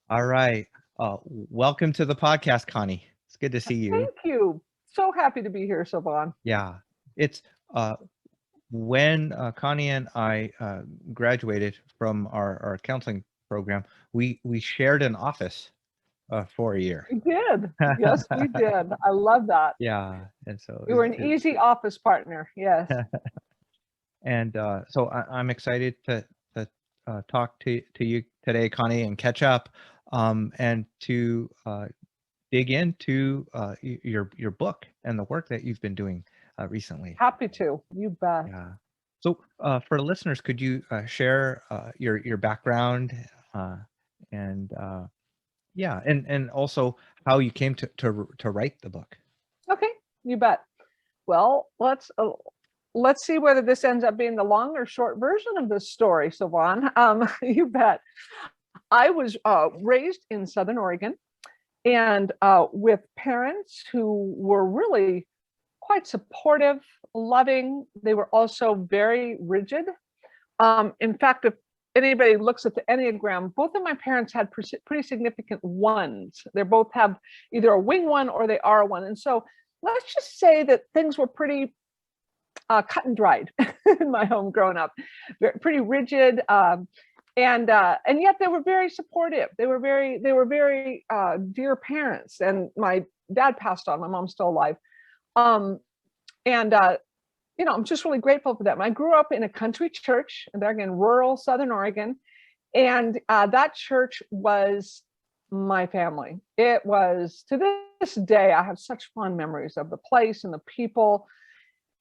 All right. Welcome to the podcast, Connie. It's good to see you. Thank you. So happy to be here, Siobhan. Yeah, it's when Connie and I graduated from our counseling program, we shared an office for a year. We did. Yes, we did. I love that. Yeah, and so You were an easy office partner. Yes. and so I'm excited to talk to you today, Connie, and catch up, and to dig into your book and the work that you've been doing recently. Happy to. You bet. Yeah. So for listeners, could you share your background and yeah, and also how you came to write the book? Okay, you bet. Well, let's see whether this ends up being the long or short version of this story, Siobhan. You bet. I was raised in Southern Oregon, and with parents who were really quite supportive, loving. They were also very rigid. In fact, if anybody looks at the Enneagram, both of my parents had pretty significant ones. They both have either a wing one or they are a one. And so let's just say that things were pretty cut and dried in my home growing up, pretty rigid. And yet they were very supportive. They were very dear parents. And my dad passed on. My mom's still alive. And I'm just really grateful for them. I grew up in a country church, and there again, rural Southern Oregon, and that church was my family. It was, to this day, I have such fond memories of the place and the people,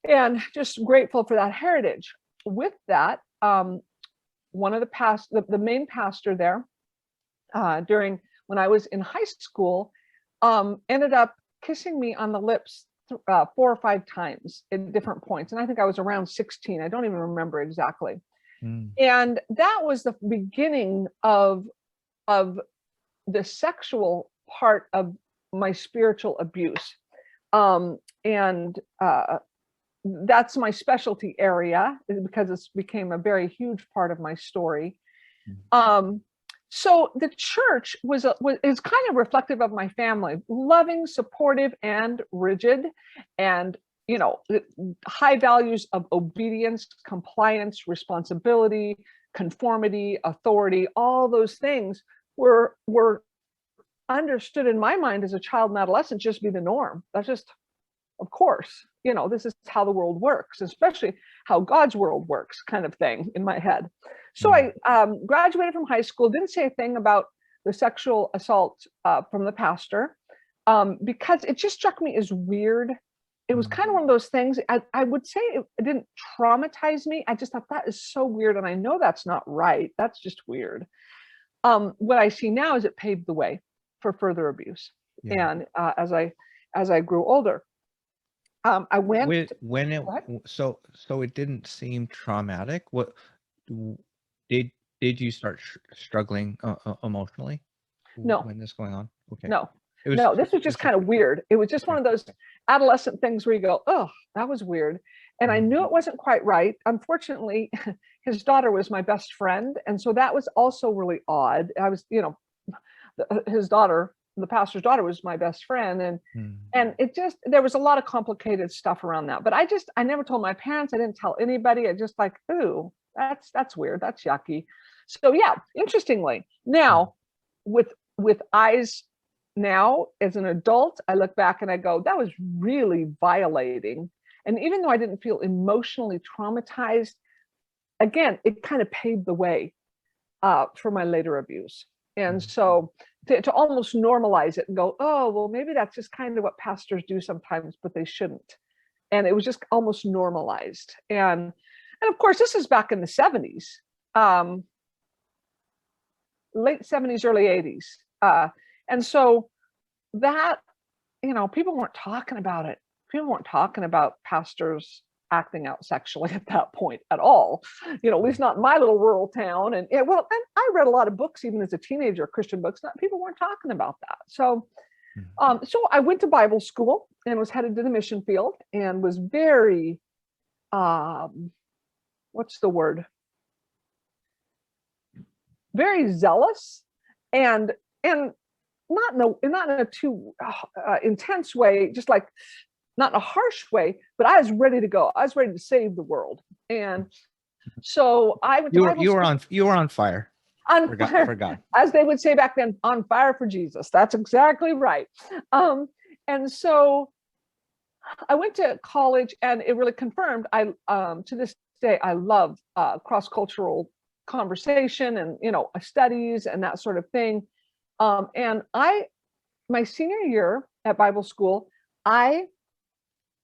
and just grateful for that heritage. With that, one of the main pastor there, during when I was in high school, ended up kissing me on the lips 4 or 5 times at different points. And I think I was around 16. I don't even remember exactly. And that was the beginning of the sexual part of my spiritual abuse. And that's my specialty area, because it's became a very huge part of my story. So the church is kind of reflective of my family, loving, supportive, and rigid, and high values of obedience, compliance, responsibility, conformity, authority. All those things were understood in my mind as a child and adolescent just be the norm. That's just, of course, this is how the world works, especially how God's world works, kind of thing in my head. So I graduated from high school, didn't say a thing about the sexual assault from the pastor, because it just struck me as weird. It was kind of one of those things. I would say it didn't traumatize me. I just thought that is so weird. And I know that's not right. That's just weird. What I see now is it paved the way for further abuse. Yeah. And as I grew older, I went so it didn't seem traumatic. What did you start struggling emotionally? No. When this going on? Okay. No. This was just kind of weird. It was just one of those adolescent things where you go, oh, that was weird. And I knew it wasn't quite right. Unfortunately, his daughter was my best friend. And so that was also really odd. I was, his daughter, the pastor's daughter, was my best friend. And it just, there was a lot of complicated stuff around that. But I never told my parents. I didn't tell anybody. I just like, ooh, that's weird. That's yucky. So yeah, interestingly, now with eyes now as an adult, I look back and I go, that was really violating. And even though I didn't feel emotionally traumatized, again, it kind of paved the way for my later abuse. And so to almost normalize it and go, oh, well, maybe that's just kind of what pastors do sometimes, but they shouldn't. And it was just almost normalized. And of course, this is back in the 70s, late 70s, early 80s. And so that, people weren't talking about it. People weren't talking about pastors acting out sexually at that point at all, at least not in my little rural town. And and I read a lot of books, even as a teenager, Christian books. People weren't talking about that. So, so I went to Bible school and was headed to the mission field and was very, what's the word? Very zealous and and not in a too intense way, just like not in a harsh way, but I was ready to go. I was ready to save the world. And so I went to Bible school. You were on fire. On fire, for God. As they would say back then, on fire for Jesus. That's exactly right. And so I went to college, and it really confirmed. To this day, I love cross-cultural conversation and studies and that sort of thing. And my senior year at Bible school, I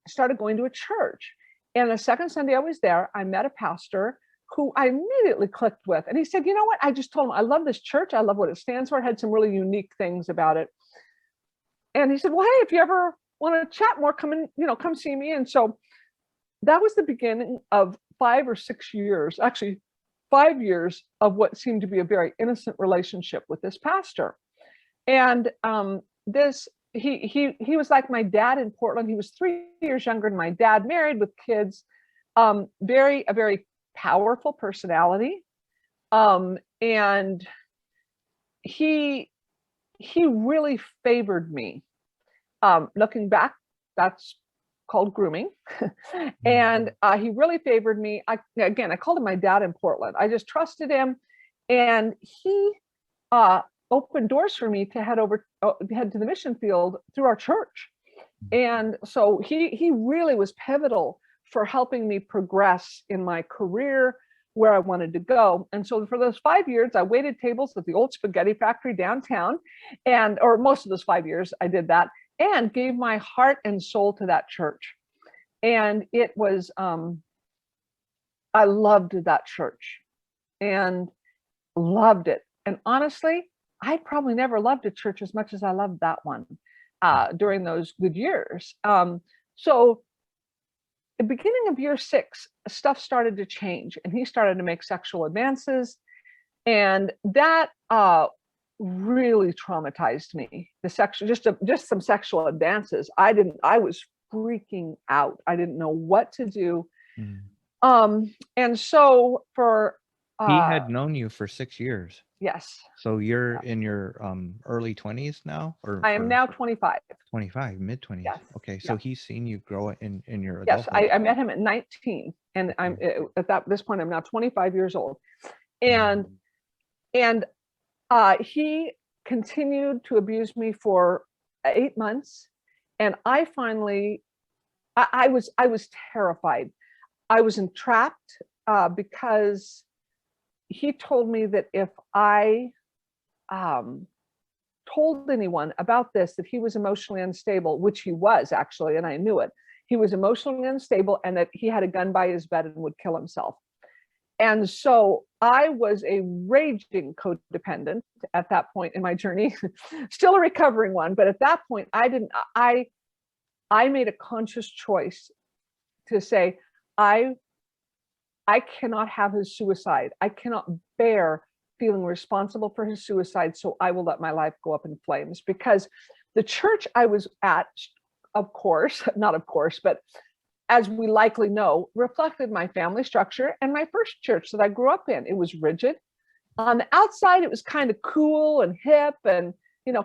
started going to a church. And the second Sunday I was there, I met a pastor who I immediately clicked with. And he said, you know what? I just told him, I love this church. I love what it stands for. It had some really unique things about it. And he said, well, hey, if you ever want to chat more, come see me. And so that was the beginning of 5 or 6 years, actually 5 years, of what seemed to be a very innocent relationship with this pastor. And he was like my dad in Portland. He was 3 years younger than my dad, married with kids, a very powerful personality. And he really favored me. Looking back, that's called grooming. And he really favored me. I called him my dad in Portland. I just trusted him. And he opened doors for me to head to the mission field through our church. And so he really was pivotal for helping me progress in my career, where I wanted to go. And so for those 5 years, I waited tables at the old spaghetti factory downtown, or most of those 5 years I did that, and gave my heart and soul to that church. And it was, I loved that church and loved it. And honestly, I probably never loved a church as much as I loved that one during those good years. So the beginning of year 6, stuff started to change, and he started to make sexual advances, and that really traumatized me. Just some sexual advances. I was freaking out. I didn't know what to do. And so he had known you for 6 years. Yes. So you're in your early 20s now, I am now 25. 25, mid 20s. Yes. Okay, so he's seen you grow in your adulthood. Yes, I met him at 19, and I'm at this point I'm now 25 years old, and he continued to abuse me for 8 months, and I finally, I was terrified. I was entrapped because he told me that if I told anyone about this, that he was emotionally unstable, which he was actually, and I knew it. He was emotionally unstable, and that he had a gun by his bed and would kill himself. And so I was a raging codependent at that point in my journey, still a recovering one. But at that point, I made a conscious choice to say, I cannot have his suicide. I cannot bear feeling responsible for his suicide. So I will let my life go up in flames, because the church I was at, but as we likely know, reflected my family structure and my first church that I grew up in. It was rigid. On the outside, it was kind of cool and hip and,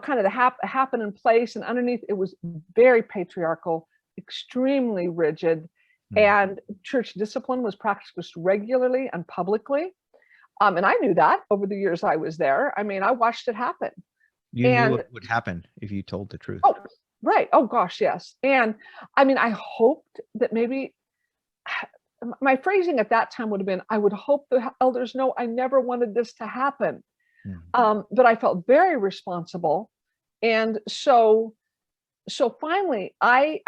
kind of the happen in place. And underneath, it was very patriarchal, extremely rigid. And church discipline was practiced regularly and publicly. And I knew that over the years I was there. I mean, I watched it happen. You knew it would happen if you told the truth. Oh, right. Oh, gosh, yes. And I mean, I hoped that maybe my phrasing at that time would have been, I would hope the elders know I never wanted this to happen. But I felt very responsible. And so finally, I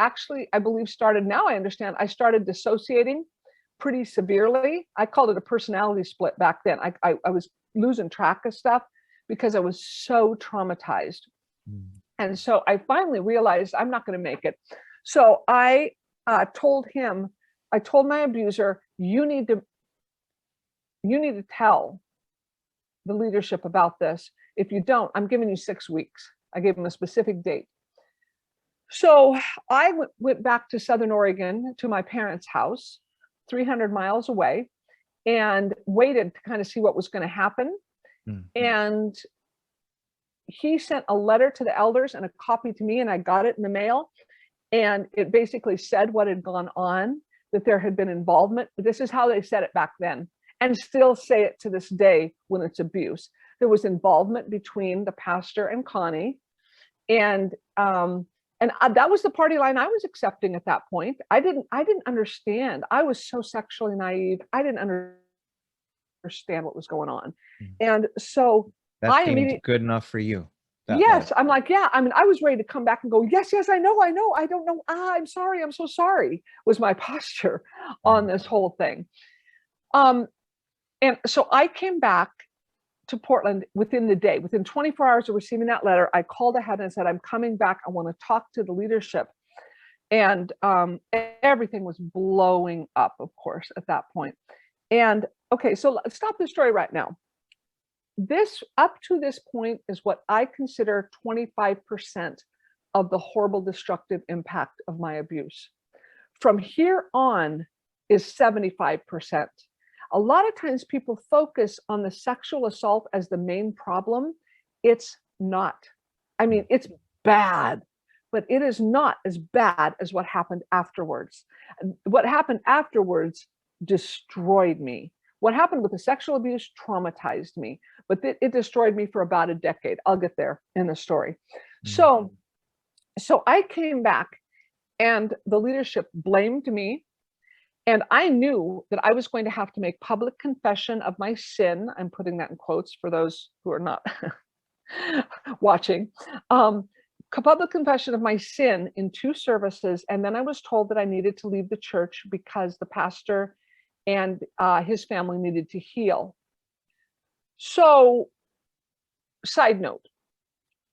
believe I started dissociating pretty severely. I called it a personality split back then. I was losing track of stuff because I was so traumatized. And so I finally realized I'm not going to make it. So I told my abuser, you need to tell the leadership about this. If you don't, I'm giving you 6 weeks. I gave him a specific date. So I went back to Southern Oregon to my parents' house, 300 miles away, and waited to kind of see what was going to happen. And he sent a letter to the elders and a copy to me, and I got it in the mail. And it basically said what had gone on, that there had been involvement. This is how they said it back then, and still say it to this day when it's abuse. There was involvement between the pastor and Connie, and that was the party line I was accepting at that point. I didn't understand. I was so sexually naive. I didn't understand what was going on, and so that seemed good enough for you. Yes, I'm like, yeah. I mean, I was ready to come back and go, yes, I know. I don't know. I'm sorry. I'm so sorry. Was my posture on this whole thing. And so I came back to Portland within the day. Within 24 hours of receiving that letter, I called ahead and said, I'm coming back. I want to talk to the leadership. And everything was blowing up, of course, at that point. And okay, so let's stop the story right now. This, up to this point, is what I consider 25% of the horrible destructive impact of my abuse. From here on is 75%. A lot of times people focus on the sexual assault as the main problem. It's not. I mean, it's bad, but it is not as bad as what happened afterwards. What happened afterwards destroyed me. What happened with the sexual abuse traumatized me, but it destroyed me for about a decade. I'll get there in the story. So I came back, and the leadership blamed me. And I knew that I was going to have to make public confession of my sin. I'm putting that in quotes for those who are not watching. Public confession of my sin in 2 services. And then I was told that I needed to leave the church because the pastor and his family needed to heal. So, side note,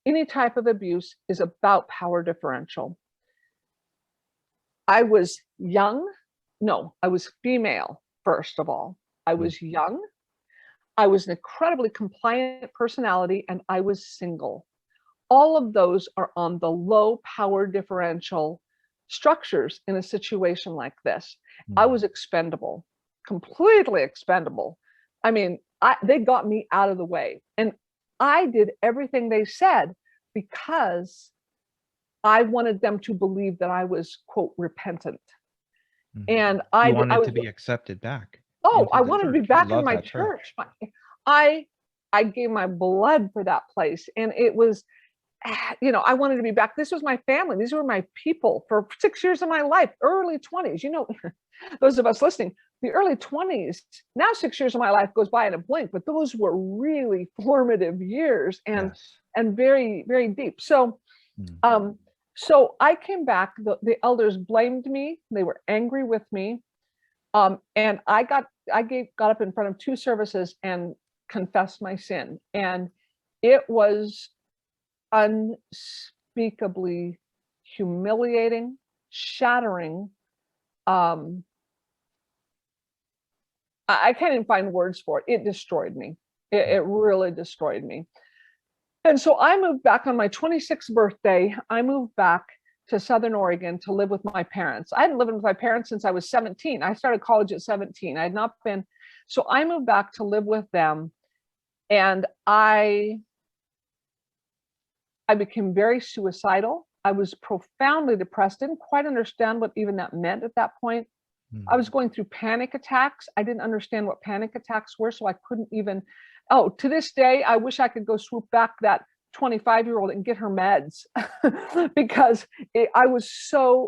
any type of abuse is about power differential. I was young. No, I was female, first of all. I was young. I was an incredibly compliant personality, and I was single. All of those are on the low power differential structures in a situation like this. I was expendable. Completely expendable. I mean, they got me out of the way, and I did everything they said because I wanted them to believe that I was, quote, repentant. And I wanted to be accepted back. Oh, I wanted to be back in my church. I gave my blood for that place, and it was, I wanted to be back. This was my family. These were my people for 6 years of my life, early 20s. Those of us listening, the early 20s, now 6 years of my life goes by in a blink, but those were really formative years and very, very deep. So, so I came back, the elders blamed me. They were angry with me. And I got up in front of 2 services and confessed my sin. And it was unspeakably humiliating, shattering. I can't even find words for it. It destroyed me. It really destroyed me. And so I moved back on my 26th birthday. I moved back to Southern Oregon to live with my parents. I hadn't lived with my parents since I was 17. I started college at 17. I had not been. So I moved back to live with them. And I became very suicidal. I was profoundly depressed. Didn't quite understand what even that meant at that point. I was going through panic attacks. I didn't understand what panic attacks were, so I couldn't even, to this day, I wish I could go swoop back that 25-year-old and get her meds because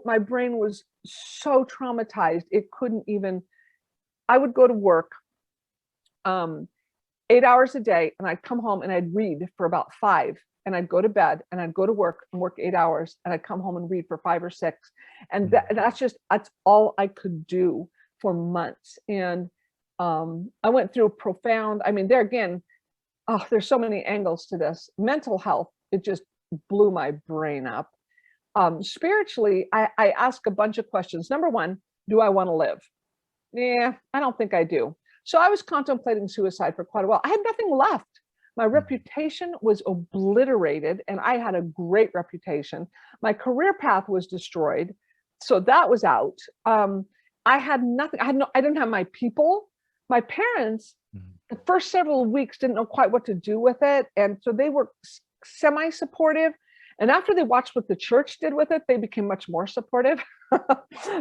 my brain was so traumatized. It couldn't even, I would go to work 8 hours a day, and I'd come home and I'd read for about 5. And I'd go to bed and I'd go to work and work 8 hours, and I'd come home and read for 5 or 6. And that's all I could do for months. And I went through profound, there again, there's so many angles to this. Mental health, it just blew my brain up. Spiritually, I ask a bunch of questions. Number 1, do I want to live? Yeah, I don't think I do. So I was contemplating suicide for quite a while. I had nothing left. My reputation was obliterated, and I had a great reputation. My career path was destroyed, so that was out. I had nothing. I didn't have my people. My parents, the first several weeks, didn't know quite what to do with it, and so they were semi-supportive. And after they watched what the church did with it, they became much more supportive.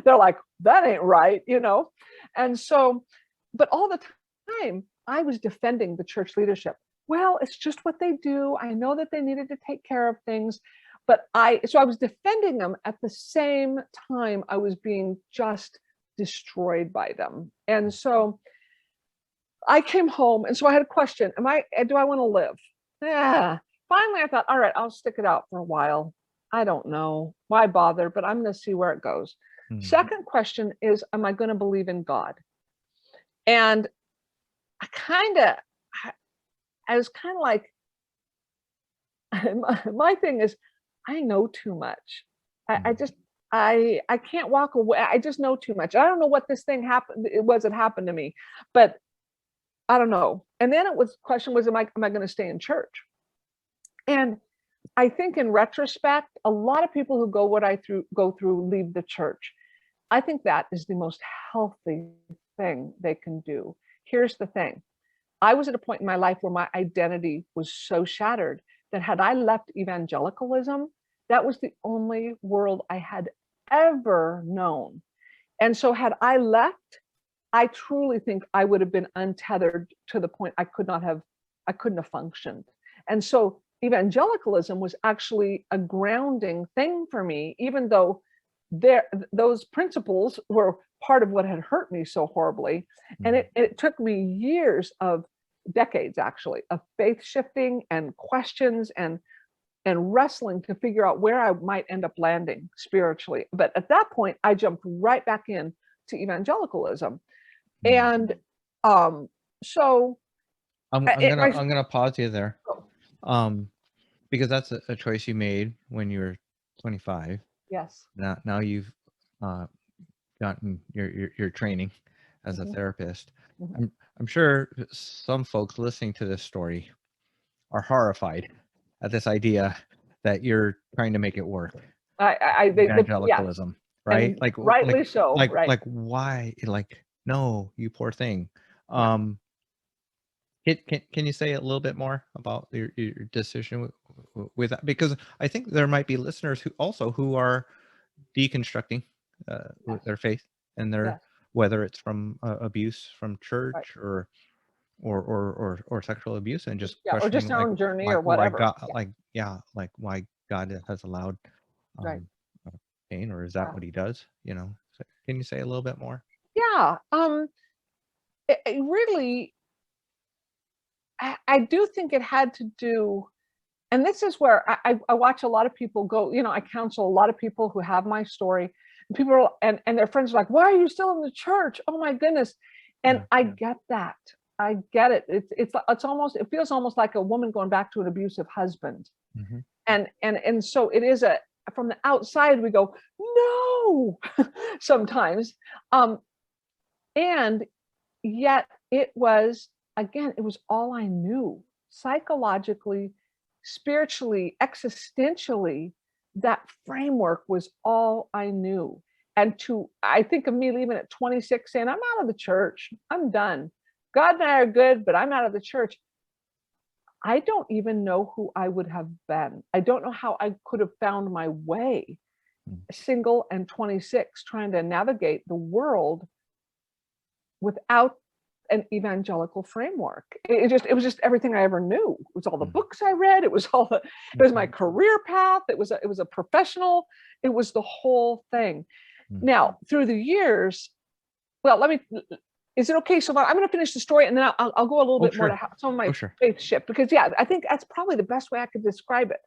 They're like, that ain't right, you know? And so, but all the time I was defending the church leadership. Well, it's just what they do. I know that they needed to take care of things, but I was defending them at the same time I was being just destroyed by them. And so I came home, and so I had a question. Do I want to live? Yeah. Finally, I thought, all right, I'll stick it out for a while. I don't know why bother, but I'm going to see where it goes. Mhm. Second question is, am I going to believe in God? And I was kind of like, my thing is, I know too much. I can't walk away. I just know too much. I don't know what this thing happened. It happened to me, but I don't know. And then question was, am I going to stay in church? And I think in retrospect, a lot of people who go through leave the church. I think that is the most healthy thing they can do. Here's the thing. I was at a point in my life where my identity was so shattered that had I left evangelicalism, that was the only world I had ever known. And so had I left, I truly think I would have been untethered to the point I couldn't have functioned. And so evangelicalism was actually a grounding thing for me, even though those principles were part of what had hurt me so horribly. And it took me decades actually, of faith shifting and questions and wrestling to figure out where I might end up landing spiritually. But at that point, I jumped right back in to evangelicalism. And so I'm gonna pause you there. Because that's a choice you made when you were 25. Yes. Now you've gotten your training as a therapist. I'm sure some folks listening to this story are horrified at this idea that you're trying to make it work. Yeah. Evangelicalism, right? And rightly so. Right. Like why? Like, no, you poor thing. Can you say a little bit more about your decision with that? Because I think there might be listeners who are deconstructing their faith and their whether it's from abuse from church or sexual abuse, and just or just their own journey or whatever. Why God has allowed pain, or is that what He does? You know, so can you say a little bit more? Yeah. It really. I do think it had to do, and this is where I watch a lot of people go, you know, I counsel a lot of people who have my story, and people and their friends are like, why are you still in the church? Oh my goodness. And I get that. I get it. It feels almost like a woman going back to an abusive husband. And so it is from the outside, we go, no, sometimes. And yet it was all I knew, psychologically, spiritually, existentially. That framework was all I knew. And I think of me leaving at 26 saying, I'm out of the church. I'm done. God and I are good, but I'm out of the church. I don't even know who I would have been. I don't know how I could have found my way, single and 26, trying to navigate the world without an evangelical framework. It was just everything I ever knew. It was all the books I read. It was my career path. It was a professional. It was the whole thing. Now, through the years, is it okay? So I'm going to finish the story, and then I'll go a little bit more to some of my faith shift, because I think that's probably the best way I could describe it.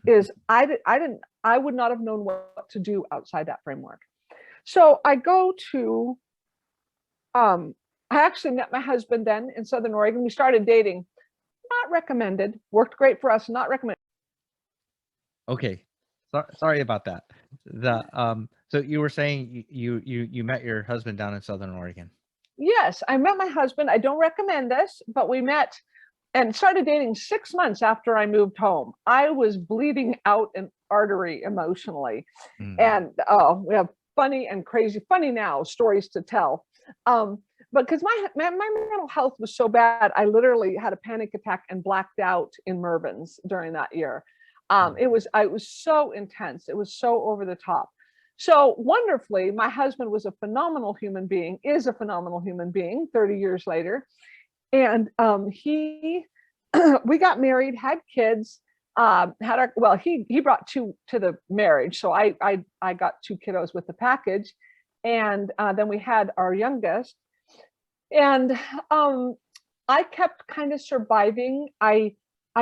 Is I would not have known what to do outside that framework. So I go to, I actually met my husband then in Southern Oregon. We started dating. Not recommended. Worked great for us. Not recommended. Okay, sorry about that. So you were saying you met your husband down in Southern Oregon. Yes, I met my husband. I don't recommend this, but we met and started dating 6 months after I moved home. I was bleeding out an artery emotionally, and we have funny and crazy, funny now stories to tell. because my mental health was so bad, I literally had a panic attack and blacked out in Mervyn's during that year. It was so intense. It was so over the top. So wonderfully, my husband was a phenomenal human being, is a phenomenal human being 30 years later. And we got married, had kids, he brought two to the marriage. So I got two kiddos with the package. And then we had our youngest. And I kept kind of surviving. I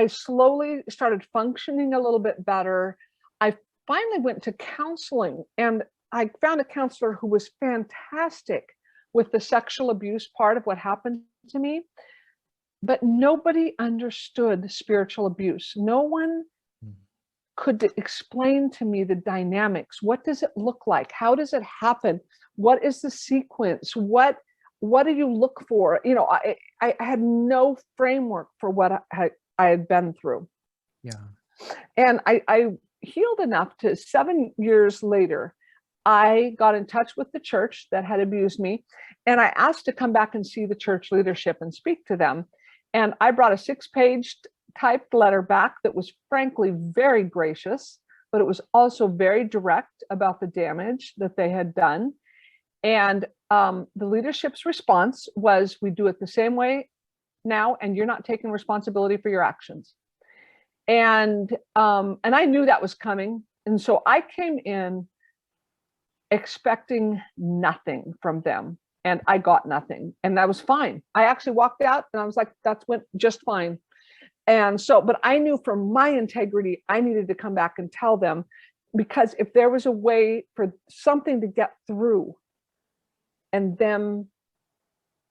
slowly started functioning a little bit better. I finally went to counseling, and I found a counselor who was fantastic with the sexual abuse part of what happened to me. But nobody understood spiritual abuse. No one could explain to me the dynamics. What does it look like? How does it happen? What is the sequence? What do you look for? You know, I had no framework for what I had been through. Yeah. And I healed enough to 7 years later, I got in touch with the church that had abused me. And I asked to come back and see the church leadership and speak to them. And I brought a 6-page typed letter back that was frankly very gracious, but it was also very direct about the damage that they had done. And the leadership's response was, we do it the same way now, and you're not taking responsibility for your actions. And I knew that was coming. And so I came in expecting nothing from them, and I got nothing, and that was fine. I actually walked out and I was like, that's went just fine. And so, but I knew for my integrity, I needed to come back and tell them, because if there was a way for something to get through and them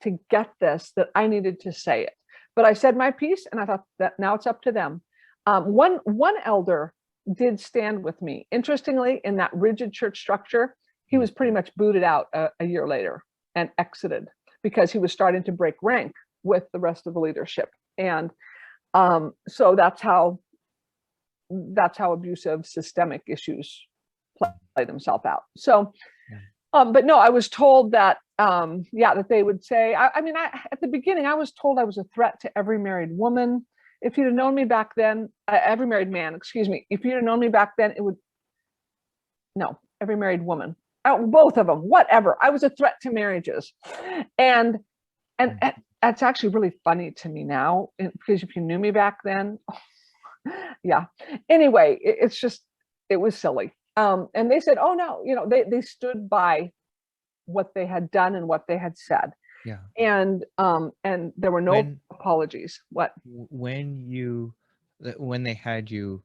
to get this, that I needed to say it. But I said my piece, and I thought that now it's up to them. One elder did stand with me. Interestingly, in that rigid church structure, he was pretty much booted out a year later and exited because he was starting to break rank with the rest of the leadership. And so that's how abusive systemic issues play themselves out. So, but no, I was told that, that they would say, at the beginning, I was told I was a threat to every married woman. If you'd have known me back then, every married man, excuse me, if you'd have known me back then, every married woman, both of them, whatever. I was a threat to marriages. And that's actually really funny to me now, because if you knew me back then, yeah. Anyway, it was silly. And they said, oh no, they stood by what they had done and what they had said. Yeah. And there were no apologies. What? When they had you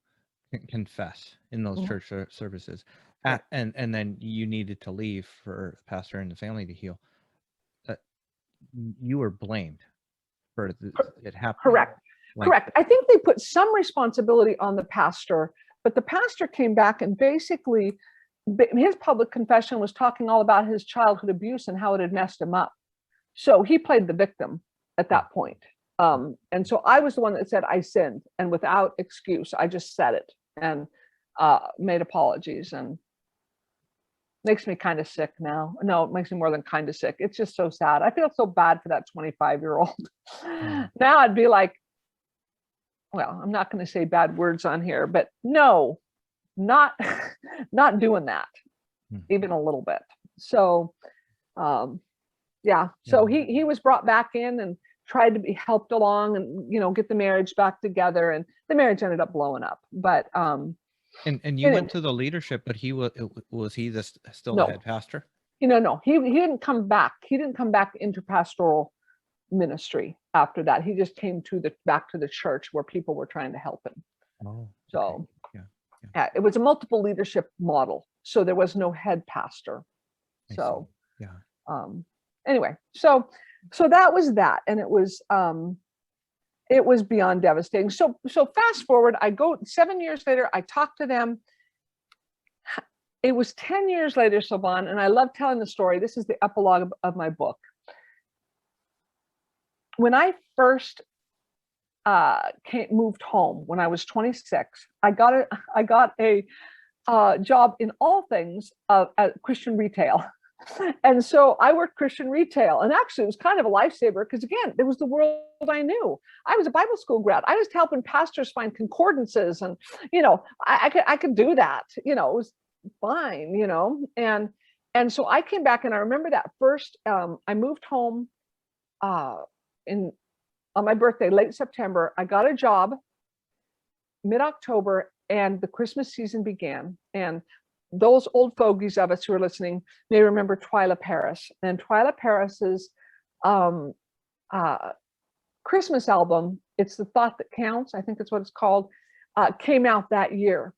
confess in those church services, and then you needed to leave for the pastor and the family to heal, you were blamed for it happening. Correct. I think they put some responsibility on the pastor, but the pastor came back and basically his public confession was talking all about his childhood abuse and how it had messed him up. So he played the victim at that point. And so I was the one that said I sinned, and without excuse, I just said it and made apologies, and makes me kind of sick now. No, it makes me more than kind of sick. It's just so sad. I feel so bad for that 25-year-old. Now I'd be like, well, I'm not going to say bad words on here, but no, not doing that, even a little bit. So, so he was brought back in and tried to be helped along and, get the marriage back together, and the marriage ended up blowing up. But, and you went to the leadership, but was he still the head pastor? No, he didn't come back. He didn't come back into pastoral ministry after that. He just came back to the church where people were trying to help him. Oh, so yeah. It was a multiple leadership model, so there was no head pastor. So anyway, so that was that, and it was beyond devastating. So fast forward, I go 7 years later, I talk to them. It was 10 years later, Sylvan, and I love telling the story. This is the epilogue of my book. When I first moved home when I was 26, I got a job in all things at Christian retail. And so I worked Christian retail, and actually it was kind of a lifesaver because, again, it was the world I knew. I was a Bible school grad. I was helping pastors find concordances, and I could do that. It was fine. And so I came back, and I remember that first. I moved home in on my birthday, late September. I got a job mid-October, and the Christmas season began. And those old fogies of us who are listening may remember Twyla Paris. And Twyla Paris's Christmas album, It's the Thought That Counts, I think that's what it's called, came out that year.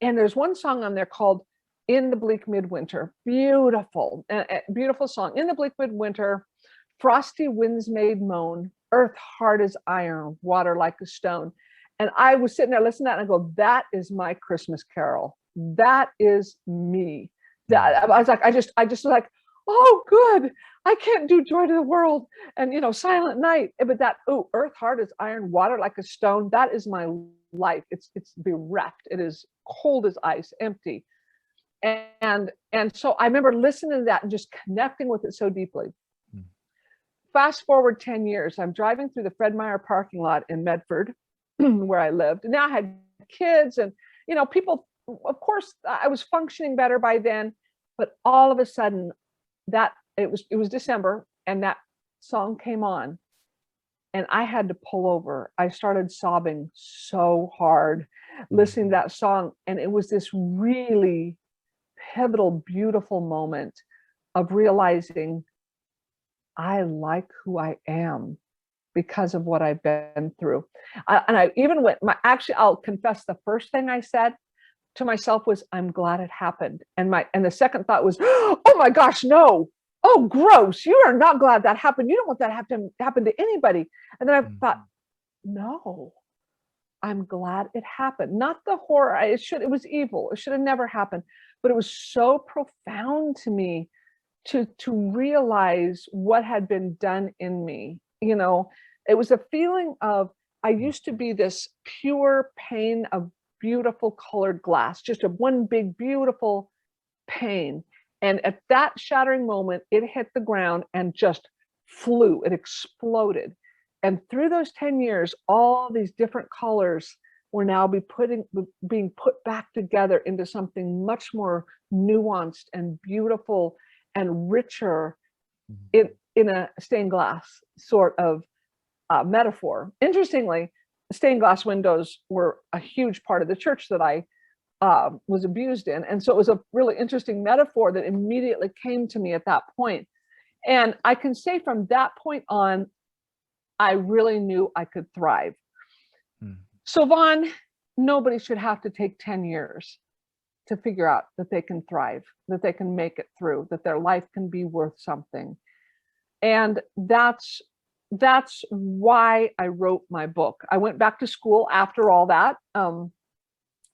And there's one song on there called In the Bleak Midwinter. Beautiful, beautiful song. In the bleak midwinter, frosty winds made moan, earth hard as iron, water like a stone. And I was sitting there listening to that, and I go, that is my Christmas carol. That is me. That I was like, I just was like, oh, good. I can't do Joy to the World and Silent Night, but that earth hard as iron, water like a stone. That is my life. It's bereft. It is cold as ice, empty. And so I remember listening to that and just connecting with it so deeply. Fast forward 10 years, I'm driving through the Fred Meyer parking lot in Medford, where I lived. And now I had kids, and people. Of course, I was functioning better by then, but all of a sudden, it was December, and that song came on, and I had to pull over. I started sobbing so hard listening to that song, and it was this really pivotal, beautiful moment of realizing I like who I am because of what I've been through. And I even went. I'll confess, the first thing I said to myself was, I'm glad it happened. And the second thought was, oh my gosh, no. Oh, gross. You are not glad that happened. You don't want that happen to anybody. And then I thought, no, I'm glad it happened. Not the horror. It was evil. It should have never happened. But it was so profound to me to realize what had been done in me. It was a feeling of, I used to be this pure pane of beautiful colored glass, just one big, beautiful pane. And at that shattering moment, it hit the ground and just flew. It exploded. And through those 10 years, all these different colors were now being put back together into something much more nuanced and beautiful and richer in a stained glass sort of metaphor. Interestingly, stained glass windows were a huge part of the church that I was abused in. And so it was a really interesting metaphor that immediately came to me at that point. And I can say from that point on, I really knew I could thrive. So Vaughn, nobody should have to take 10 years to figure out that they can thrive, that they can make it through, that their life can be worth something. And that's why I wrote my book. I went back to school after all that.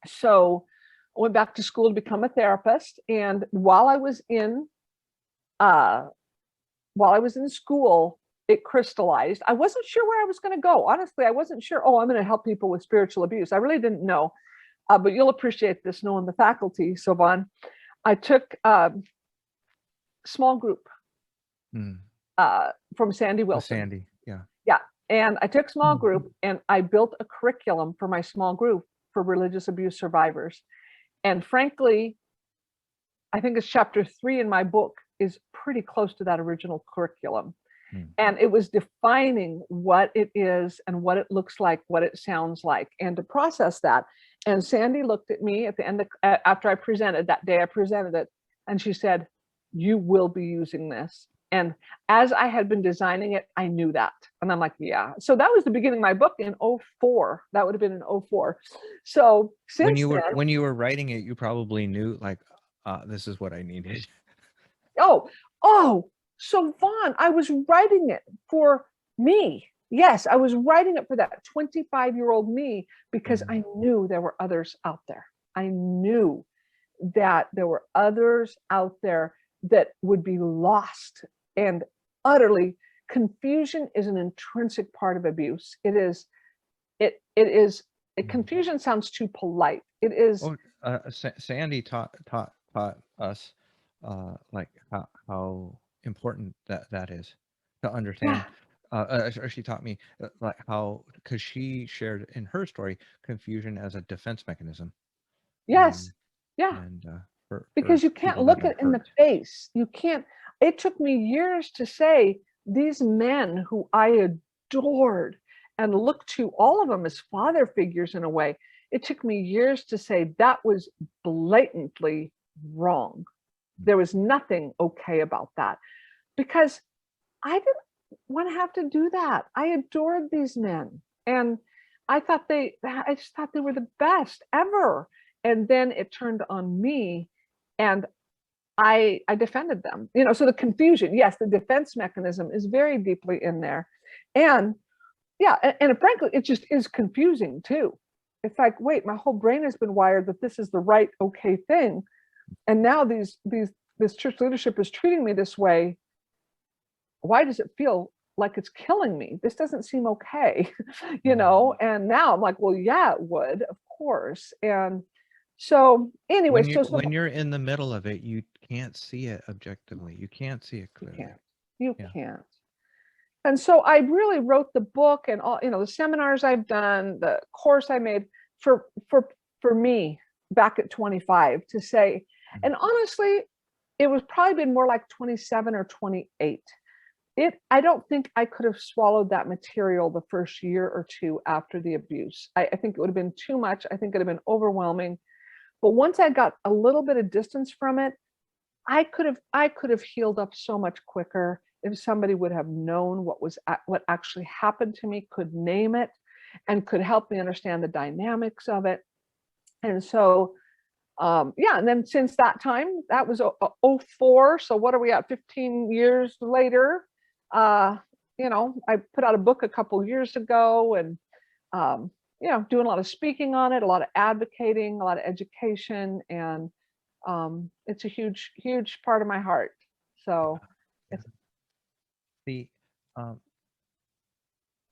So I went back to school to become a therapist. And while I was in school, it crystallized. I wasn't sure where I was going to go. Honestly, I wasn't sure, I'm going to help people with spiritual abuse. I really didn't know. But you'll appreciate this knowing the faculty, so Vaughn. I took a small group from Sandy Wilson. Sandy, yeah. Yeah. And I took small group and I built a curriculum for my small group for religious abuse survivors. And frankly, I think it's chapter 3 in my book is pretty close to that original curriculum. And it was defining what it is and what it looks like, what it sounds like, and to process that. And Sandy looked at me at the end after I presented, that day I presented it, and she said, you will be using this. And as I had been designing it, I knew that. And I'm like, yeah. So that was the beginning of my book in 2004. That would have been in 2004. So since when you were writing it, you probably knew, like, this is what I needed. So Vaughn, I was writing it for me. Yes, I was writing it for that 25-year-old me because I knew there were others out there. I knew that there were others out there that would be lost and utterly. Confusion is an intrinsic part of abuse. Confusion sounds too polite. It is. Sandy taught us like how important that is to understand. Yeah. Or she taught me like how, because she shared in her story confusion as a defense mechanism, Yes. Yeah. and for Because you can't people that look are it in the hurt. face. You can't. It took me years to say these men who I adored and looked to, all of them as father figures in a way. It took me years to say that was blatantly wrong. There was nothing okay about that, because I didn't want to have to do that. I adored these men, and I just thought they were the best ever. And then it turned on me, and I defended them. So the confusion, yes, the defense mechanism is very deeply in there. And yeah, and frankly, it just is confusing too. It's like, wait, my whole brain has been wired that this is the right, okay thing. And now this church leadership is treating me this way. Why does it feel like it's killing me? This doesn't seem okay, And now I'm like, well, yeah, it would, of course. And so anyway, When you're in the middle of it, you can't see it objectively. You can't see it you clearly. can't. You Yeah. can't. And so I really wrote the book and all, the seminars I've done, the course I made for me back at 25 to say, and honestly, it was probably been more like 27 or 28. I don't think I could have swallowed that material the first year or two after the abuse. I think it would have been too much. I think it would have been overwhelming. But once I got a little bit of distance from it, I could have healed up so much quicker if somebody would have known what actually happened to me, could name it, and could help me understand the dynamics of it. And so, yeah, and then since that time, that was 04. So what are we at? 15 years later. I put out a book a couple years ago, and doing a lot of speaking on it, a lot of advocating, a lot of education, and it's a huge, huge part of my heart. So Yeah. it's The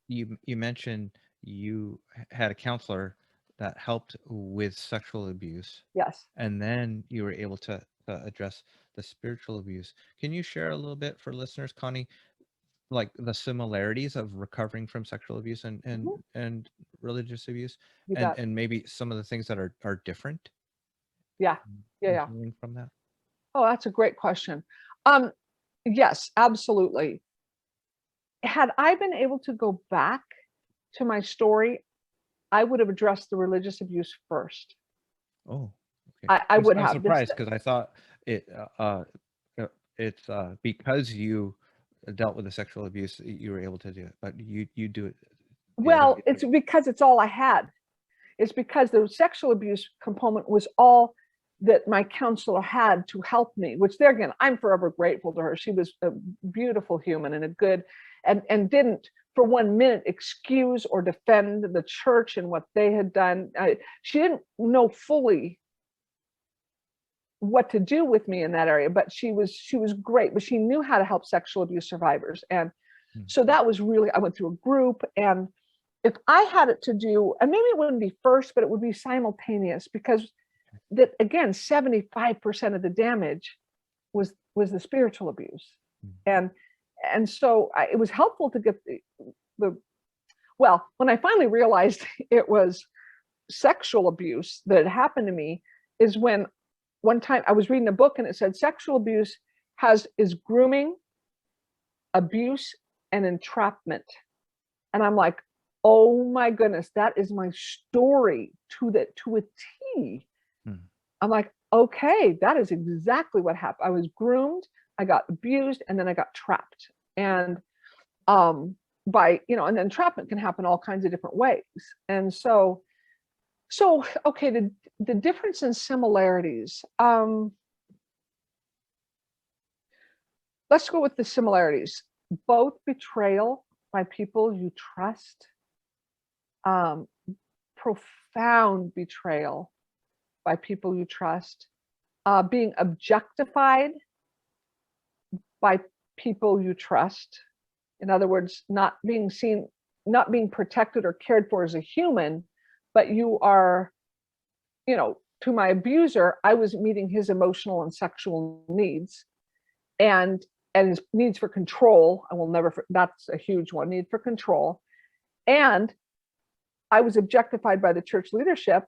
you mentioned you had a counselor that helped with sexual abuse, yes. and then you were able to address the spiritual abuse. Can you share a little bit for listeners, Connie, like the similarities of recovering from sexual abuse Mhm. and religious abuse, You and bet. maybe some of the things that are different Yeah. Yeah. in Yeah. healing from that? Oh, that's a great question. Um, yes, absolutely. Had I been able to go back to my story, I would have addressed the religious abuse first. Oh, okay. I would I'm have this. surprised because I thought it it's because you dealt with the sexual abuse you were able to do it, but you do it the other Well, way too. it's because it's all I had. It's because the sexual abuse component was all that my counselor had to help me, which there again, I'm forever grateful to her. She was a beautiful human and a good, and didn't for 1 minute excuse or defend the church and what they had done. She didn't know fully what to do with me in that area, but she was great, but she knew how to help sexual abuse survivors. And Hmm. so that was really, I went through a group, and if I had it to do, and maybe it wouldn't be first, but it would be simultaneous, because that again, 75% of the damage was the spiritual abuse. Hmm. And so it was helpful to get the well, when I finally realized it was sexual abuse that had happened to me, is when one time I was reading a book and it said sexual abuse is grooming, abuse, and entrapment. And I'm like, oh my goodness, that is my story to a T. Hmm. I'm like, okay, that is exactly what happened. I was groomed, I got abused, and then I got trapped. And and then entrapment can happen all kinds of different ways. And so okay, the difference in similarities. Let's go with the similarities. Both betrayal by people you trust, um, profound betrayal by people you trust, being objectified by people you trust. In other words, not being seen, not being protected or cared for as a human, but you are, to my abuser, I was meeting his emotional and sexual needs, and his needs for control. I will never, that's a huge one, need for control. And I was objectified by the church leadership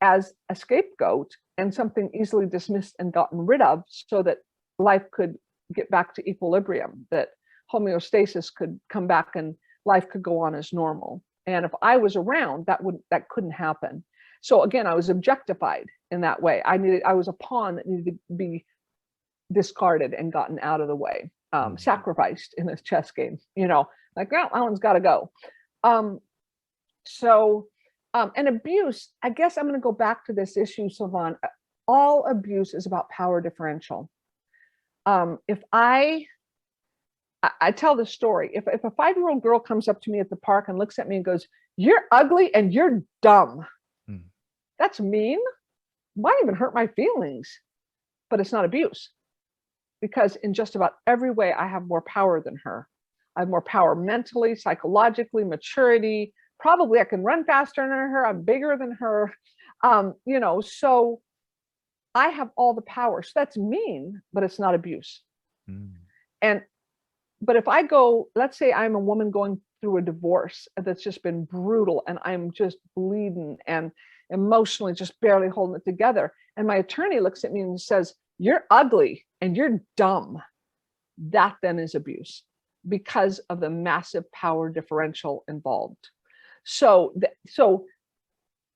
as a scapegoat and something easily dismissed and gotten rid of, so that life could get back to equilibrium, that homeostasis could come back and life could go on as normal. And if I was around, that couldn't happen. So again, I was objectified in that way. I was a pawn that needed to be discarded and gotten out of the way, sacrificed in a chess game, like, well, that one's got to go. And abuse, I guess I'm going to go back to this issue, Sylvan. All abuse is about power differential. If I tell the story, if a 5-year-old girl comes up to me at the park and looks at me and goes, "You're ugly and you're dumb," that's mean, might even hurt my feelings, but it's not abuse, because in just about every way, I have more power than her. I have more power mentally, psychologically, maturity. Probably I can run faster than her. I'm bigger than her. So I have all the power. So that's mean, but it's not abuse. But if I go, let's say I'm a woman going through a divorce that's just been brutal, and I'm just bleeding and emotionally just barely holding it together, and my attorney looks at me and says, "You're ugly and you're dumb," that then is abuse, because of the massive power differential involved. So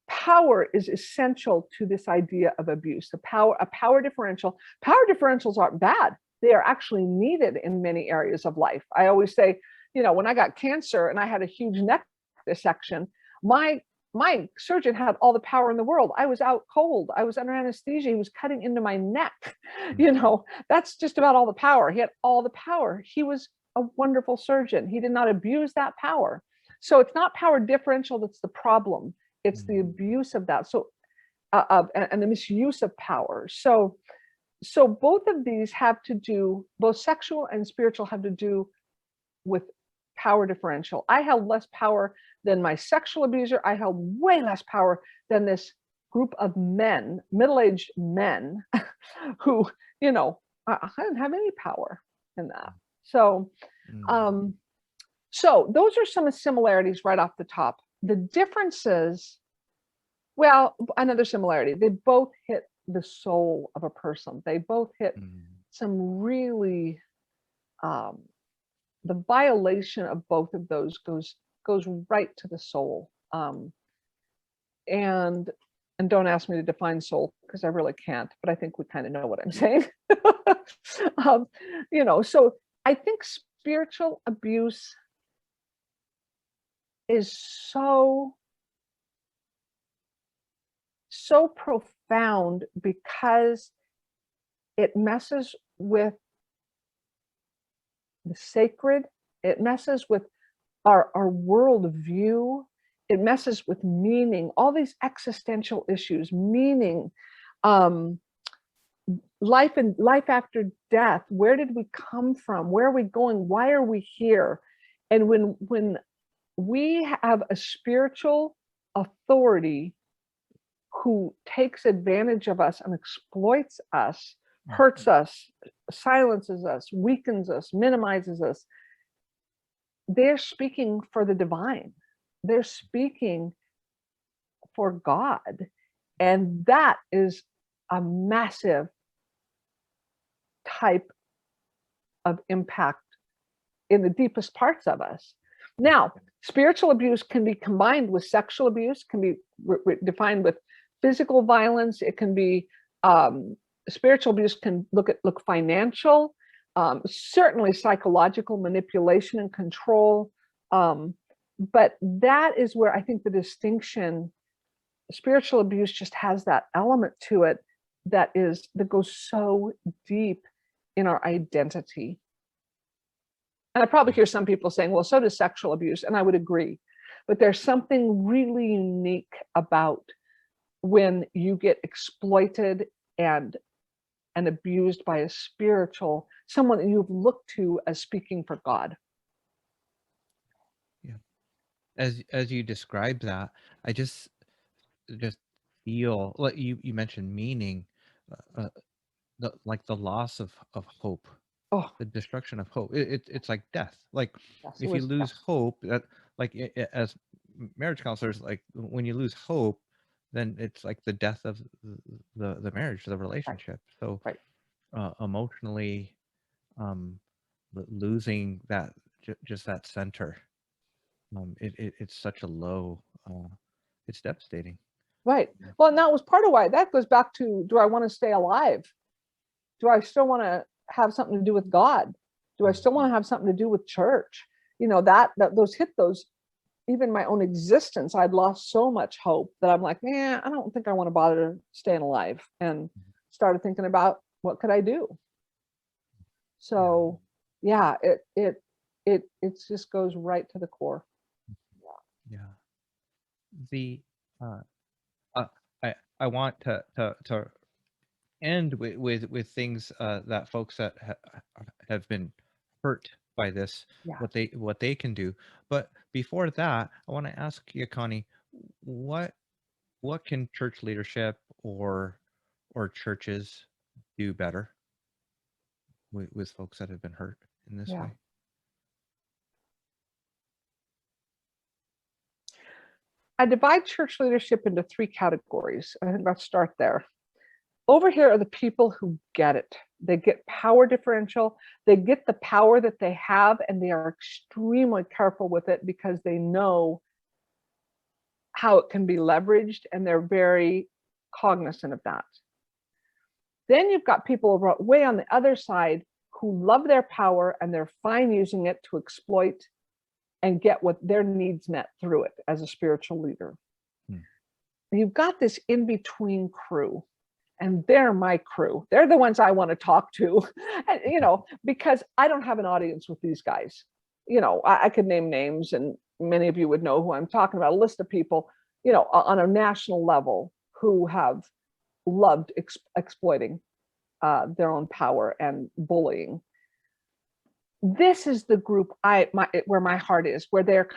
power is essential to this idea of abuse. A power differential. Power differentials aren't bad. They are actually needed in many areas of life. I always say, when I got cancer and I had a huge neck dissection, my surgeon had all the power in the world. I was out cold. I was under anesthesia. He was cutting into my neck. That's just about all the power. He had all the power. He was a wonderful surgeon. He did not abuse that power. So it's not power differential that's the problem. It's the abuse of that. So, and the misuse of power. So both of these have to do, both sexual and spiritual have to do with power differential. I held less power than my sexual abuser. I held way less power than this group of men, middle-aged men, who, I didn't have any power in that. So, so those are some similarities right off the top. The differences, well, another similarity, they both hit the soul of a person. They both hit some really, the violation of both of those goes right to the soul. And don't ask me to define soul, because I really can't, but I think we kind of know what I'm saying. So I think spiritual abuse is so profound, because it messes with the sacred. It messes with our worldview. It messes with meaning, all these existential issues, meaning, life and life after death. Where did we come from? Where are we going? Why are we here? And when we have a spiritual authority who takes advantage of us and exploits us, hurts us, silences us, weakens us, minimizes us, they're speaking for the divine. They're speaking for God. And that is a massive type of impact in the deepest parts of us. Now, spiritual abuse can be combined with sexual abuse, can be defined with physical violence. It can be, spiritual abuse can look financial, certainly psychological manipulation and control. But that is where I think the distinction, spiritual abuse just has that element to it that goes so deep in our identity. And I probably hear some people saying, well, so does sexual abuse. And I would agree. But there's something really unique about when you get exploited and abused by a spiritual, someone that you've looked to as speaking for God. Yeah. As you describe that, I just feel, like you mentioned meaning, like the loss of hope, Oh, the destruction of hope. It's like death. Like yes, it if you was lose death. hope, that like as marriage counselors, like when you lose hope, then it's like the death of the marriage, the Right, relationship. So right. emotionally, um, losing that just that center, it's such a low. It's devastating. Right. Well, and that was part of why that goes back to, do I want to stay alive? Do I still want to have something to do with God? Do I Mm. still want to have something to do with church? That those hit those, even my own existence, I'd lost so much hope that I'm like, man, I don't think I want to bother staying alive, and started thinking about what could I do. Yeah, So yeah, it just goes right to the core. yeah. The uh, uh, I want to end with things that folks that have been hurt by this, Yeah. what they can do. But before that, I want to ask you, Connie, what what can church leadership or churches do better with folks that have been hurt in this Yeah. way? I divide church leadership into three categories. I think let's start there. Over here are the people who get it. They get power differential. They get the power that they have, and they are extremely careful with it because they know how it can be leveraged, and they're very cognizant of that. Then you've got people way on the other side who love their power and they're fine using it to exploit and get what their needs met through it as a spiritual leader. Hmm. You've got this in between crew, and they're my crew. They're the ones I want to talk to, because I don't have an audience with these guys. I could name names, and many of you would know who I'm talking about, a list of people, on a national level who have loved exploiting their own power and bullying. This is the group where my heart is, where they're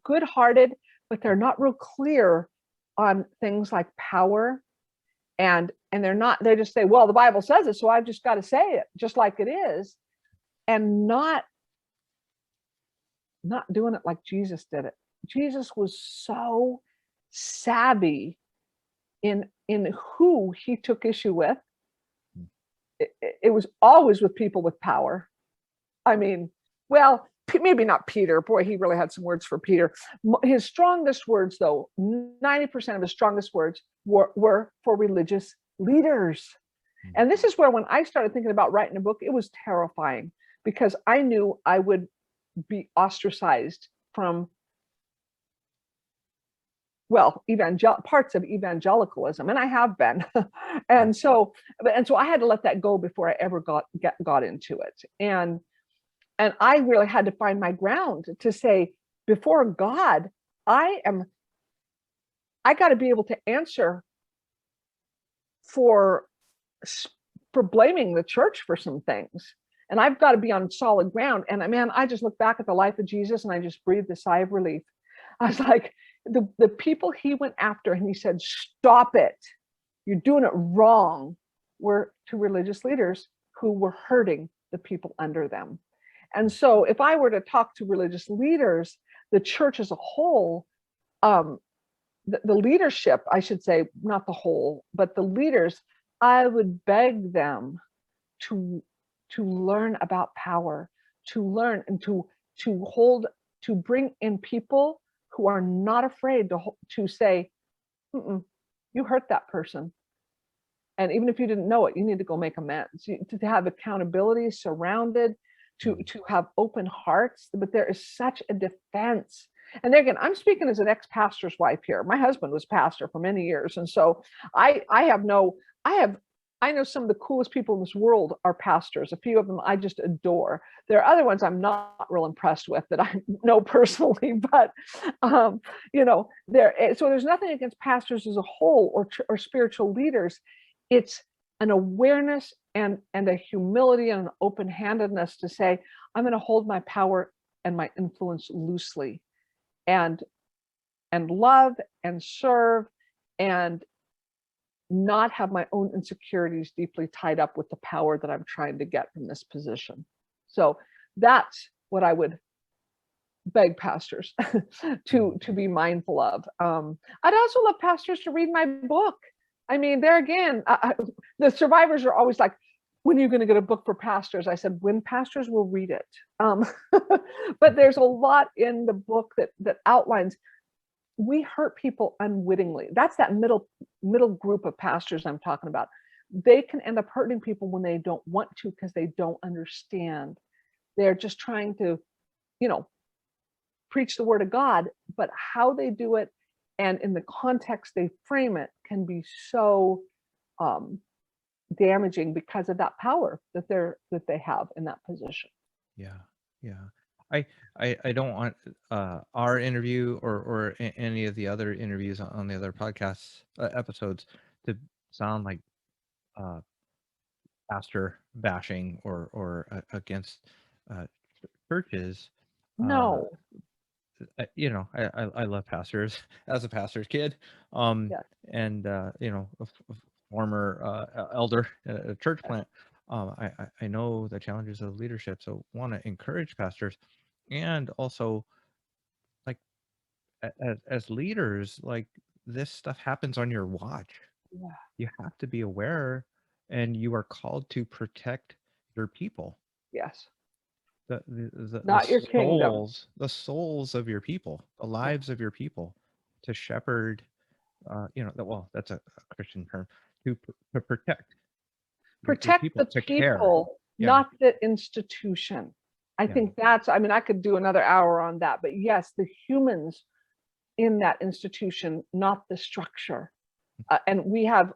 good-hearted, but they're not real clear on things like power, and they just say, well, the Bible says it, so I've just got to say it just like it is, and not doing it like Jesus did it. Jesus was so savvy in who he took issue with. It was always with people with power. I mean, well, maybe not Peter. Boy, he really had some words for Peter. His strongest words, though, 90% of his strongest words were for religious leaders. And this is where, when I started thinking about writing a book, it was terrifying, because I knew I would be ostracized from, well, parts of evangelicalism, and I have been. and so I had to let that go before I ever got into it. And I really had to find my ground to say, before God, I got to be able to answer for blaming the church for some things. And I've got to be on solid ground. And man, I just look back at the life of Jesus and I just breathed a sigh of relief. I was like, the people he went after and he said, stop it, you're doing it wrong, were to religious leaders who were hurting the people under them. And so if I were to talk to religious leaders, the church as a whole, the leadership, I should say, not the whole, but the leaders, I would beg them to learn about power, to learn and to hold, to bring in people who are not afraid to say, you hurt that person. And even if you didn't know it, you need to go make amends. To have accountability surrounded, to have open hearts. But there is such a defense. And there again, I'm speaking as an ex-pastor's wife here. My husband was pastor for many years, and so I know some of the coolest people in this world are pastors. A few of them I just adore. There are other ones I'm not real impressed with that I know personally, but so there's nothing against pastors as a whole or spiritual leaders. It's an awareness and a humility and an open-handedness to say, I'm going to hold my power and my influence loosely, and love and serve and not have my own insecurities deeply tied up with the power that I'm trying to get from this position. So that's what I would beg pastors to be mindful of. I'd also love pastors to read my book. I mean, there again, the survivors are always like, when are you going to get a book for pastors? I said, when pastors will read it. But there's a lot in the book that outlines we hurt people unwittingly. That's that middle group of pastors I'm talking about. They can end up hurting people when they don't want to because they don't understand. They're just trying to, preach the word of God, but how they do it and in the context they frame it can be so damaging because of that power that they have in that position. Yeah. I don't want our interview or any of the other interviews on the other podcasts episodes to sound like pastor bashing or against churches. No. I love pastors as a pastor's kid, Yes. and a former elder at a church plant. I know the challenges of leadership, so want to encourage pastors, and also like as leaders, like this stuff happens on your watch. Yeah. You have to be aware, and you are called to protect your people. Yes. The Not your kingdom. the souls of your people, the lives of your people, to shepherd. Well, that's a Christian term, to protect your Protect people, the to care. people, Yeah, not the institution. I yeah, think I could do another hour on that, but yes, the humans in that institution, not the structure. And we have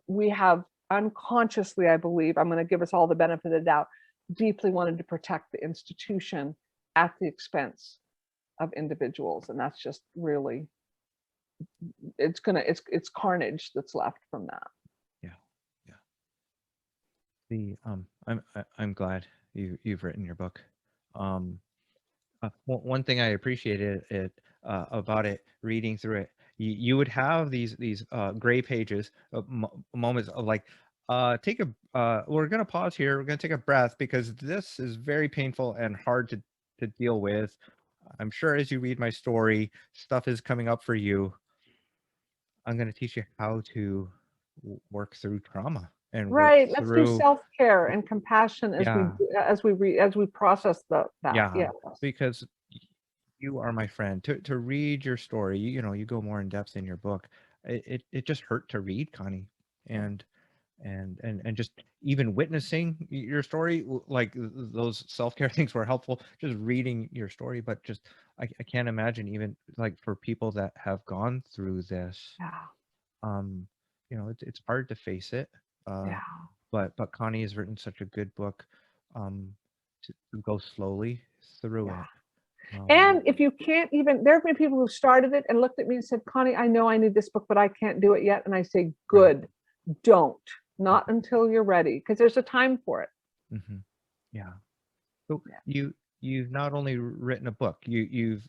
unconsciously, I believe, I'm going to give us all the benefit of the doubt, deeply wanted to protect the institution at the expense of individuals. And that's just really, it's carnage that's left from that. yeah. I'm glad you've written your book. One thing I appreciated about it, reading through it, you would have these gray pages of moments of like, we're gonna pause here, we're gonna take a breath because this is very painful and hard to deal with. I'm sure as you read my story, stuff is coming up for you. I'm gonna teach you how to work through trauma and work Right. Let's do through, self-care and compassion yeah, as we process that. yeah, Yeah. because you are my friend. To read your story, you go more in depth in your book. It just hurt to read, Connie, and just even witnessing your story, like those self-care things were helpful. Just reading your story, but just I can't imagine even like for people that have gone through this. Yeah. It's hard to face it. Yeah. But Connie has written such a good book, to go slowly through Yeah. it. And if you can't even, there have been people who started it and looked at me and said, Connie, I know I need this book, but I can't do it yet. And I say, good, don't, not until you're ready, because there's a time for it. Mm-hmm. Yeah. So you've not only written a book, you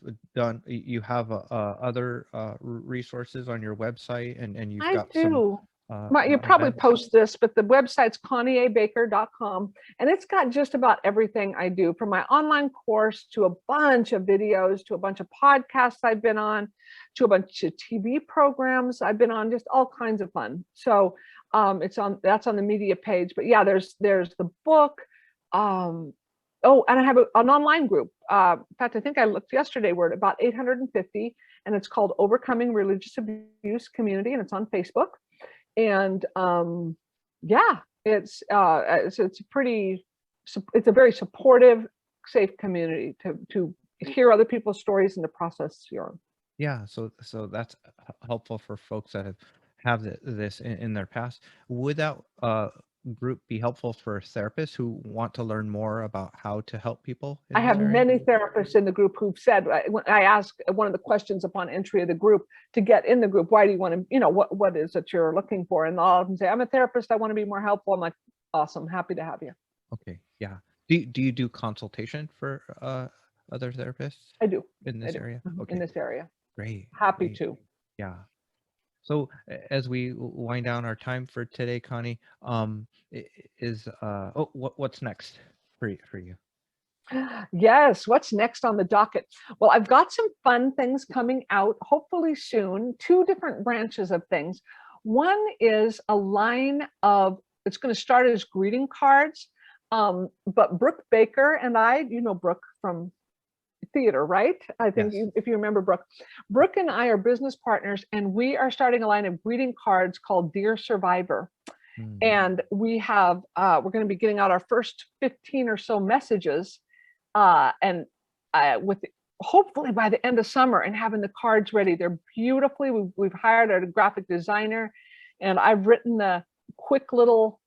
have other resources on your website, and you've I got some do. You probably events. post this, but the website's conniebaker.com, and it's got just about everything I do, from my online course to a bunch of videos, to a bunch of podcasts I've been on, to a bunch of TV programs I've been on, just all kinds of fun. So that's on the media page. But yeah, there's the book. Oh, and I have an online group. In fact, I think I looked yesterday, we're at about 850, and it's called Overcoming Religious Abuse Community, and it's on Facebook. And yeah, it's a very supportive, safe community to hear other people's stories and to process your own. Yeah, so that's helpful for folks that have this in their past. Would that group be helpful for therapists who want to learn more about how to help people I in this have area? many therapists in the group who've said, when I ask one of the questions upon entry of the group to get in the group, why do you want to, what is it you're looking for? And all of them say, I'm a therapist, I want to be more helpful. I'm like, awesome, happy to have you. Okay, yeah. Do you do consultation for other therapists I do. in I this do. area? In Okay, this area. great. Happy to. Yeah. So as we wind down our time for today, Connie, what's next for you? Yes, what's next on the docket? Well, I've got some fun things coming out, hopefully soon, two different branches of things. One is a line of, it's going to start as greeting cards, but Brooke Baker and I, you know Brooke from theater, right? I think Yes. if you remember Brooke. Brooke and I are business partners, and we are starting a line of greeting cards called Dear Survivor. Mm. And we have, we're going to be getting out our first 15 or so messages, and with hopefully by the end of summer, and having the cards ready. They're beautifully, we've hired a graphic designer, and I've written the quick little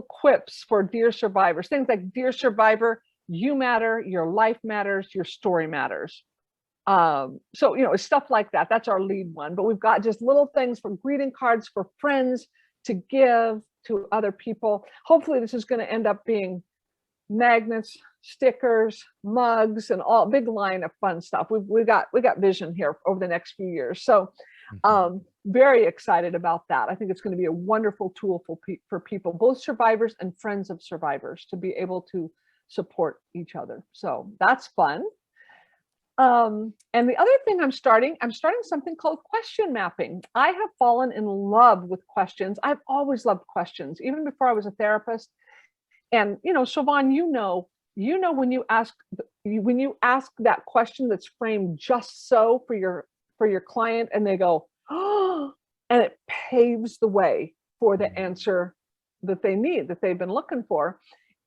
quips for Dear Survivors. Things like, Dear Survivor, you matter, your life matters, your story matters. So, it's stuff like that. That's our lead one. But we've got just little things for greeting cards for friends to give to other people. Hopefully this is going to end up being magnets, stickers, mugs, and all big line of fun stuff. We got vision here over the next few years. So very excited about that. I think it's going to be a wonderful tool for people, both survivors and friends of survivors, to be able to support each other. So that's fun. And the other thing I'm starting something called question mapping. I have fallen in love with questions. I've always loved questions, even before I was a therapist. And Siobhan, when you ask that question that's framed just so for your client, and they go, oh, and it paves the way for the answer that they need, that they've been looking for.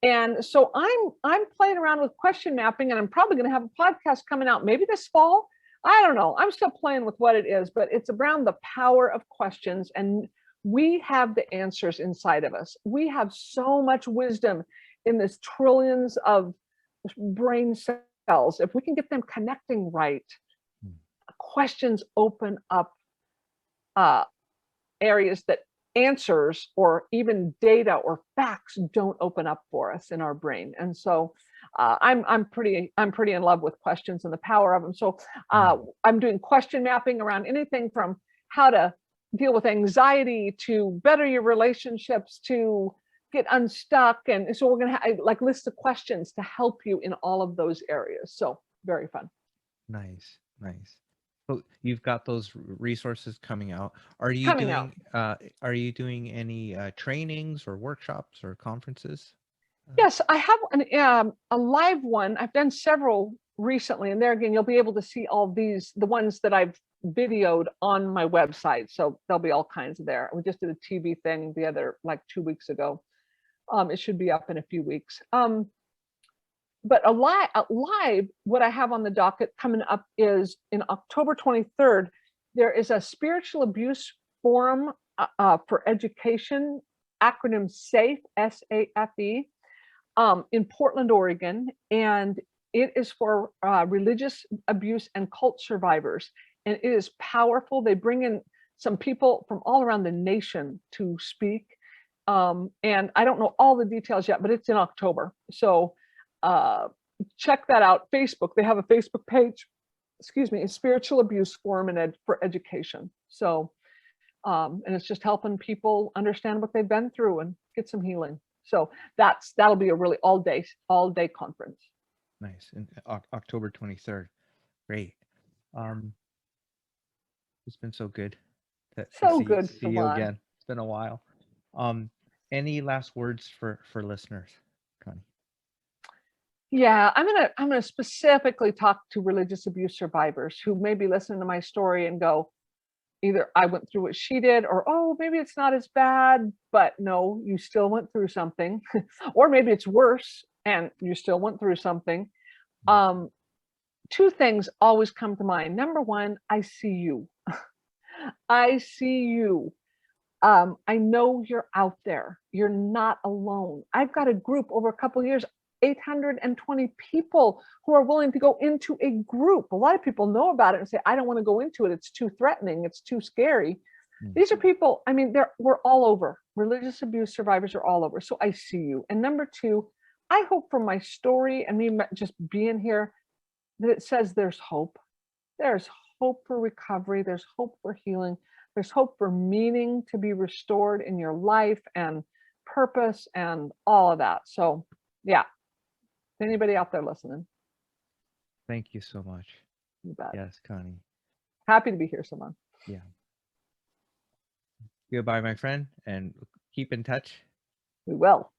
And so I'm playing around with question mapping, and I'm probably going to have a podcast coming out maybe this fall. I don't know. I'm still playing with what it is, but it's around the power of questions. And we have the answers inside of us. We have so much wisdom in this trillions of brain cells. If we can get them connecting right, questions open up areas that answers or even data or facts don't open up for us in our brain. And so I'm pretty in love with questions and the power of them. So I'm doing question mapping around anything from how to deal with anxiety to better your relationships to get unstuck. And so we're going to have like lists of questions to help you in all of those areas. So very fun. Nice. So you've got those resources coming out. Are you doing any trainings or workshops or conferences? Yes, I have a live one. I've done several recently, and there again, you'll be able to see all these, the ones that I've videoed on my website. So there'll be all kinds of there. We just did a TV thing the other, like 2 weeks ago. It should be up in a few weeks. But a live, what I have on the docket coming up is in October 23rd, there is a spiritual abuse forum for education, acronym SAFE, S-A-F-E, in Portland, Oregon. And it is for religious abuse and cult survivors. And it is powerful. They bring in some people from all around the nation to speak. And I don't know all the details yet, but it's in October. So check that out. Facebook, they have a Facebook page, a spiritual abuse forum for education. So, and it's just helping people understand what they've been through and get some healing. So that'll be a really all day conference. Nice. And October 23rd. Great. It's been so good to see you again. It's been a while. Any last words for listeners, Connie? Yeah, I'm gonna specifically talk to religious abuse survivors who may be listening to my story and go, either I went through what she did, or oh, maybe it's not as bad, but no, you still went through something, or maybe it's worse and you still went through something. Two things always come to mind. Number one, I see you. I see you. I know you're out there. You're not alone. I've got a group over a couple of years, 820 people who are willing to go into a group. A lot of people know about it and say, I don't want to go into it. It's too threatening. It's too scary. These are people, I mean, we're all over. Religious abuse survivors are all over. So I see you. And number two, I hope from my story and me just being here that it says there's hope. There's hope for recovery. There's hope for healing. There's hope for meaning to be restored in your life and purpose and all of that. So yeah, anybody out there listening? Thank you so much. You bet. Yes, Connie. Happy to be here, Simon. Yeah. Goodbye, my friend, and keep in touch. We will.